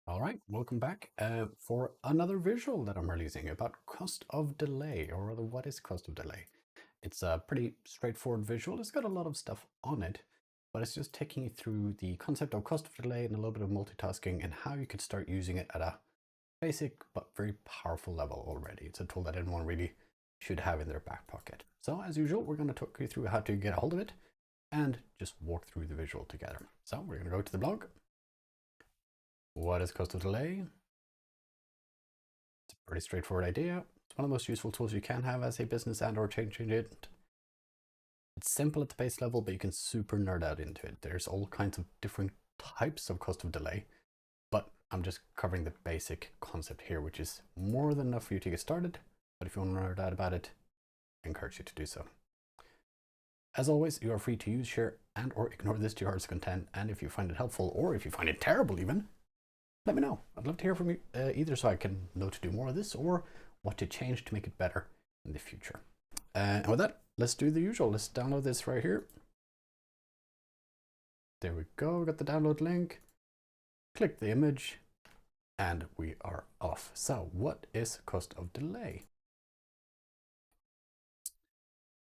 All right, welcome back for another visual that I'm releasing about cost of delay, or rather what is cost of delay. It's a pretty straightforward visual. It's got a lot of stuff on it, but it's just taking you through the concept of cost of delay and a little bit of multitasking and how you could start using it at a basic but very powerful level already. It's a tool that anyone really should have in their back pocket. So as usual, we're going to talk you through how to get a hold of it and just walk through the visual together. So we're going to go to the blog. What is cost of delay? It's a pretty straightforward idea. It's one of the most useful tools you can have as a business and or change agent. It's simple at the base level, but you can super nerd out into it. There's all kinds of different types of cost of delay, but I'm just covering the basic concept here, which is more than enough for you to get started. But if you want to nerd out about it, I encourage you to do so. As always, you are free to use, share, and or ignore this to your heart's content. And if you find it helpful, or if you find it terrible even, let me know. I'd love to hear from you, either so I can know to do more of this or what to change to make it better in the future. And with that, let's do the usual. Let's download this right here. There we go. Got the download link. Click the image and we are off. So what is cost of delay?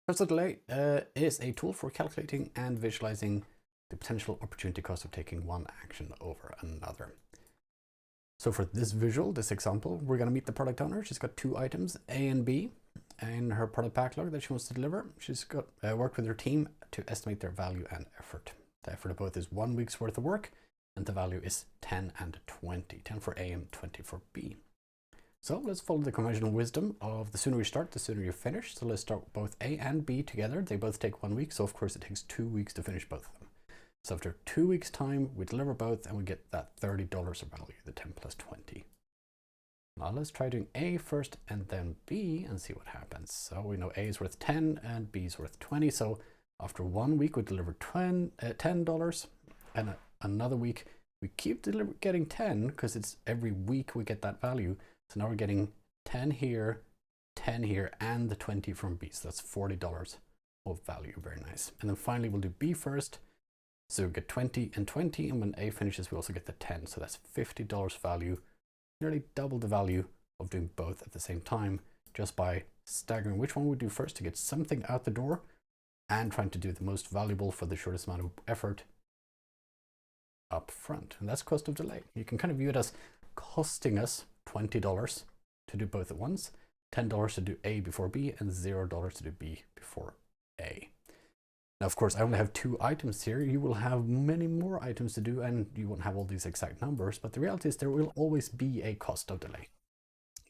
Cost of delay is a tool for calculating and visualizing the potential opportunity cost of taking one action over another. So for this visual, this example, we're going to meet the product owner. She's got two items, A and B, in her product backlog that she wants to deliver. She's got worked with her team to estimate their value and effort. The effort of both is 1 week's worth of work, and the value is 10 and 20. 10 for A and 20 for B. So let's follow the conventional wisdom of the sooner you start, the sooner you finish. So let's start both A and B together. They both take 1 week, so of course it takes 2 weeks to finish both of them. So after 2 weeks time, we deliver both and we get that $30 of value, the 10 plus 20. Now let's try doing A first and then B and see what happens. So we know A is worth 10 and B is worth 20. So after 1 week, we deliver $10, and another week we keep getting 10 because it's every week we get that value. So now we're getting 10 here, and the 20 from B. So that's $40 of value. Very nice. And then finally we'll do B first. So we get 20 and 20, and when A finishes, we also get the 10. So that's $50 value, nearly double the value of doing both at the same time, just by staggering which one we do first to get something out the door and trying to do the most valuable for the shortest amount of effort up front. And that's cost of delay. You can kind of view it as costing us $20 to do both at once, $10 to do A before B, and $0 to do B before A. Now, of course, I only have 2 items here. You will have many more items to do, and you won't have all these exact numbers, but the reality is there will always be a cost of delay.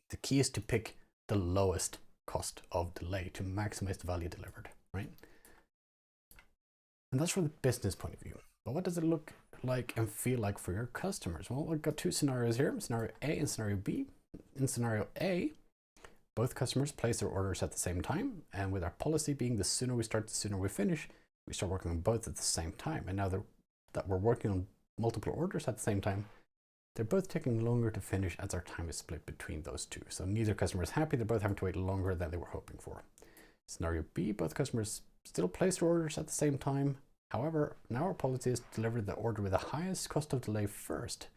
The key is to pick the lowest cost of delay to maximize the value delivered, right? And that's from the business point of view. But what does it look like and feel like for your customers? Well, we've got 2 scenarios here, scenario A and scenario B. In scenario A, both customers place their orders at the same time, and with our policy being the sooner we start, the sooner we finish, we start working on both at the same time. And now that we're working on multiple orders at the same time, they're both taking longer to finish as our time is split between those two. So neither customer is happy. They're both having to wait longer than they were hoping for. Scenario B, both customers still place their orders at the same time. However, now our policy is to deliver the order with the highest cost of delay first,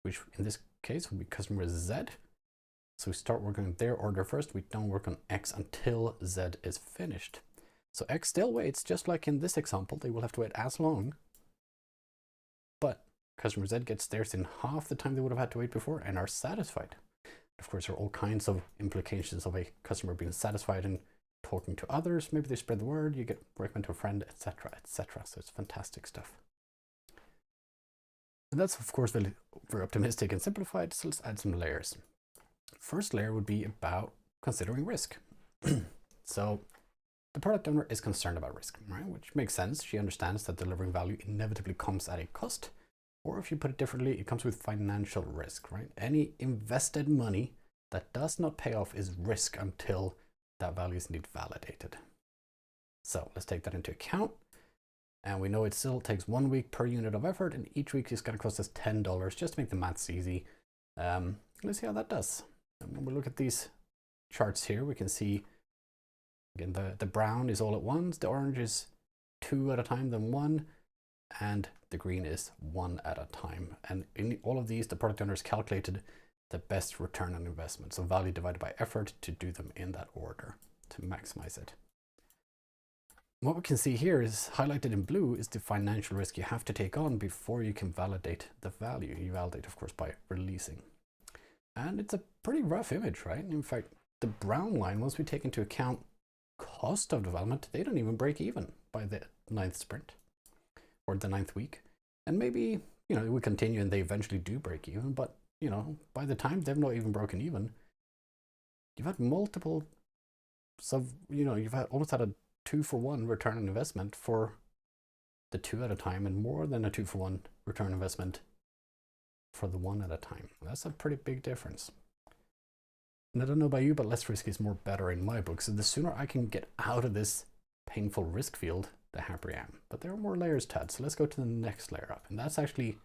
which in this case would be customer Z. So we start working on their order first. We don't work on X until Z is finished. So X still waits, just like in this example. They will have to wait as long, but customer Z gets theirs in half the time they would have had to wait before and are satisfied. Of course, there are all kinds of implications of a customer being satisfied and talking to others. Maybe they spread the word, you get recommended to a friend, etc., etc. So it's fantastic stuff. And that's, of course, very, very optimistic and simplified. So let's add some layers. First layer would be about considering risk. So the product owner is concerned about risk, right? Which makes sense. She understands that delivering value inevitably comes at a cost, or if you put it differently, it comes with financial risk, right? Any invested money that does not pay off is risk until that value is indeed validated. So let's take that into account. And we know it still takes 1 week per unit of effort, and each week is going to cost us $10, just to make the maths easy. Let's see how that does. And when we look at these charts here, we can see, again, the brown is all at once, the orange is 2 at a time, then 1, and the green is one at a time. And in all of these, the product owners calculated the best return on investment. So value divided by effort to do them in that order to maximize it. What we can see here is highlighted in blue is the financial risk you have to take on before you can validate the value. You validate, of course, by releasing. And it's a pretty rough image, right? In fact, the brown line, once we take into account cost of development, they don't even break even by the 9th sprint or the 9th week. And maybe, you know, we continue and they eventually do break even, but, you know, by the time they've not even broken even, you've had multiple you've almost had a 2-for-1 return on investment for the 2 at a time, and more than a 2-for-1 return on investment for the 1 at a time. That's a pretty big difference. And I don't know about you, but less risk is more better in my book. So the sooner I can get out of this painful risk field, the happier I am. But there are more layers to add. So let's go to the next layer up. And that's actually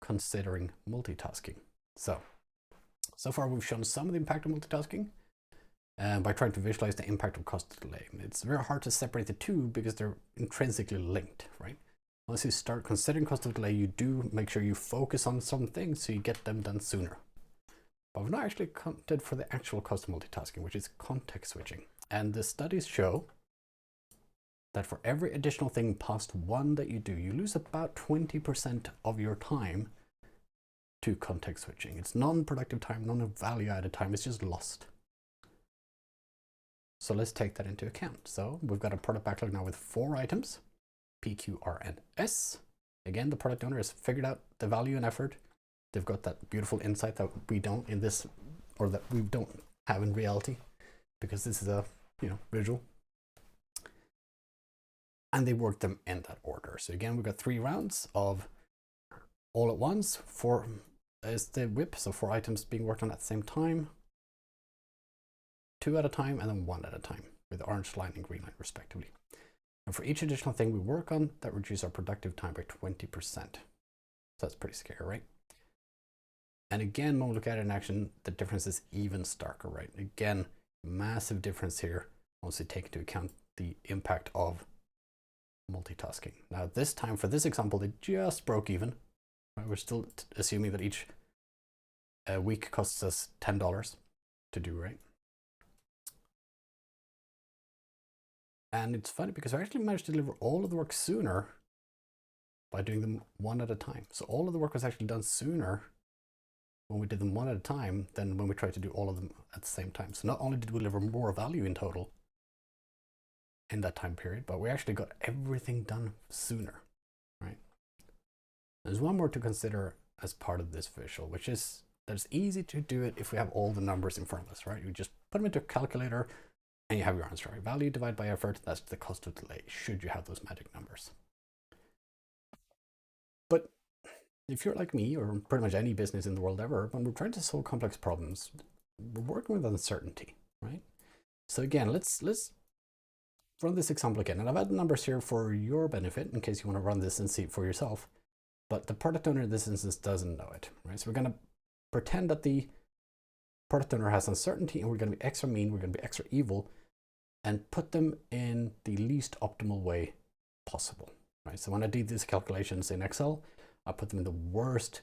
considering multitasking. So far we've shown some of the impact of multitasking by trying to visualize the impact of cost delay. It's very hard to separate the two because they're intrinsically linked, right? Once you start considering cost of delay, you do make sure you focus on some things so you get them done sooner. But we've not actually counted for the actual cost of multitasking, which is context switching. And the studies show that for every additional thing past 1 that you do, you lose about 20% of your time to context switching. It's non-productive time, non-value added time, it's just lost. So let's take that into account. So we've got a product backlog now with 4 items, P, Q, R, and S. Again, the product owner has figured out the value and effort. They've got that beautiful insight that we don't in this, or that we don't have in reality, because this is a, visual. And they work them in that order. So again, we've got 3 rounds of all at once. 4 is the WIP, so 4 items being worked on at the same time. 2 at a time, and then 1 at a time, with the orange line and green line respectively. And for each additional thing we work on, that reduces our productive time by 20%. So that's pretty scary, right? And again, when we look at it in action, the difference is even starker, right? Again, massive difference here once we take into account the impact of multitasking. Now this time, for this example, they just broke even. Right? We're still assuming that each week costs us $10 to do, right? And it's funny because I actually managed to deliver all of the work sooner by doing them 1 at a time. So all of the work was actually done sooner when we did them 1 at a time than when we tried to do all of them at the same time. So not only did we deliver more value in total in that time period, but we actually got everything done sooner, right? There's one more to consider as part of this visual, which is that it's easy to do it if we have all the numbers in front of us, right? You just put them into a calculator and you have your answer, right? Value divided by effort, that's the cost of delay, should you have those magic numbers. But if you're like me, or pretty much any business in the world ever, when we're trying to solve complex problems, we're working with uncertainty, right? So again, let's run this example again. And I've had the numbers here for your benefit in case you want to run this and see it for yourself. But the product owner in this instance doesn't know it, right? So we're going to pretend that the product owner has uncertainty, and we're going to be extra mean, we're going to be extra evil, and put them in the least optimal way possible, right? So when I did these calculations in Excel, I put them in the worst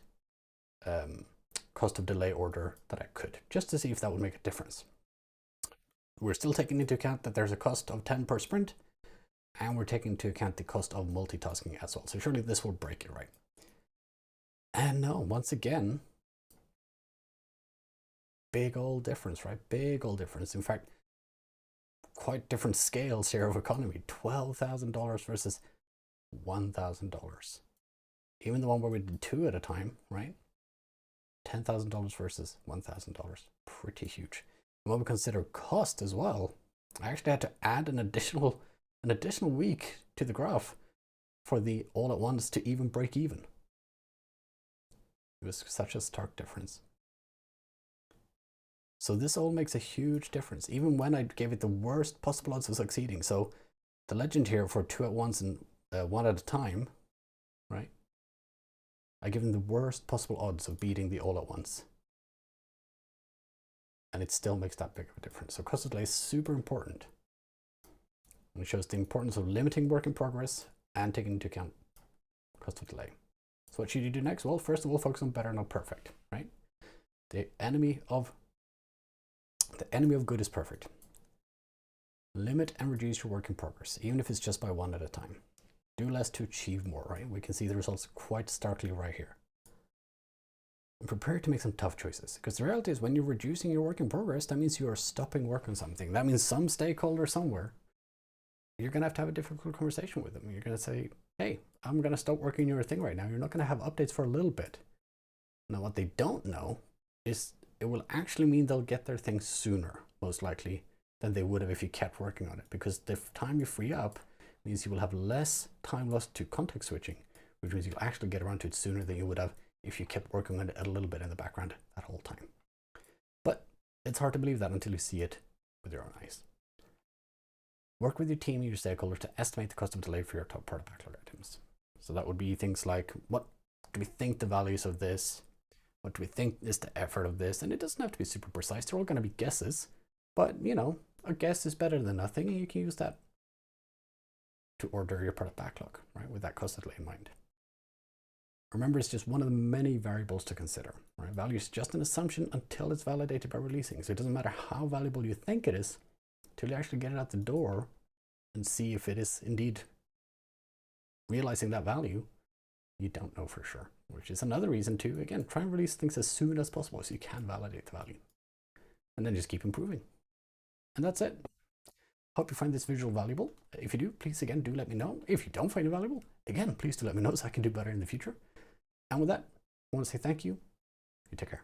cost of delay order that I could, just to see if that would make a difference. We're still taking into account that there's a cost of 10 per sprint, and we're taking into account the cost of multitasking as well. So surely this will break it, right? And no, once again, big old difference, right? Big old difference. In fact, quite different scales here of economy. $12,000 versus $1,000. Even the one where we did 2 at a time, right? $10,000 versus $1,000. Pretty huge. And when we consider cost as well, I actually had to add an additional week to the graph for the all at once to even break even. It was such a stark difference. So this all makes a huge difference, even when I gave it the worst possible odds of succeeding. So the legend here for 2 at once and 1 at a time, right? I give them the worst possible odds of beating the all at once. And it still makes that big of a difference. So cost of delay is super important. And it shows the importance of limiting work in progress and taking into account cost of delay. So what should you do next? Well, first of all, focus on better, not perfect, right? The enemy of good is perfect. Limit and reduce your work in progress, even if it's just by one at a time. Do less to achieve more, right? We can see the results quite starkly right here. And prepare to make some tough choices, because the reality is when you're reducing your work in progress, that means you are stopping work on something. That means some stakeholder somewhere, you're going to have a difficult conversation with them. You're going to say, hey, I'm going to stop working on your thing right now. You're not going to have updates for a little bit. Now, what they don't know is it will actually mean they'll get their things sooner, most likely, than they would have if you kept working on it, because the time you free up means you will have less time lost to context switching, which means you'll actually get around to it sooner than you would have if you kept working on it a little bit in the background that whole time. But it's hard to believe that until you see it with your own eyes. Work with your team and your stakeholders to estimate the cost of delay for your top part of backlog items. So that would be things like, what do we think the values of this? What do we think is the effort of this? And it doesn't have to be super precise. They're all going to be guesses, but you know, a guess is better than nothing, and you can use that to order your product backlog, right? With that cost delay in mind. Remember, it's just one of the many variables to consider, right? Value is just an assumption until it's validated by releasing. So it doesn't matter how valuable you think it is until you actually get it out the door and see if it is indeed realizing that value. You don't know for sure, which is another reason to, again, try and release things as soon as possible so you can validate the value. And then just keep improving. And that's it. Hope you find this visual valuable. If you do, please again, do let me know. If you don't find it valuable, again, please do let me know so I can do better in the future. And with that, I want to say thank you. You take care.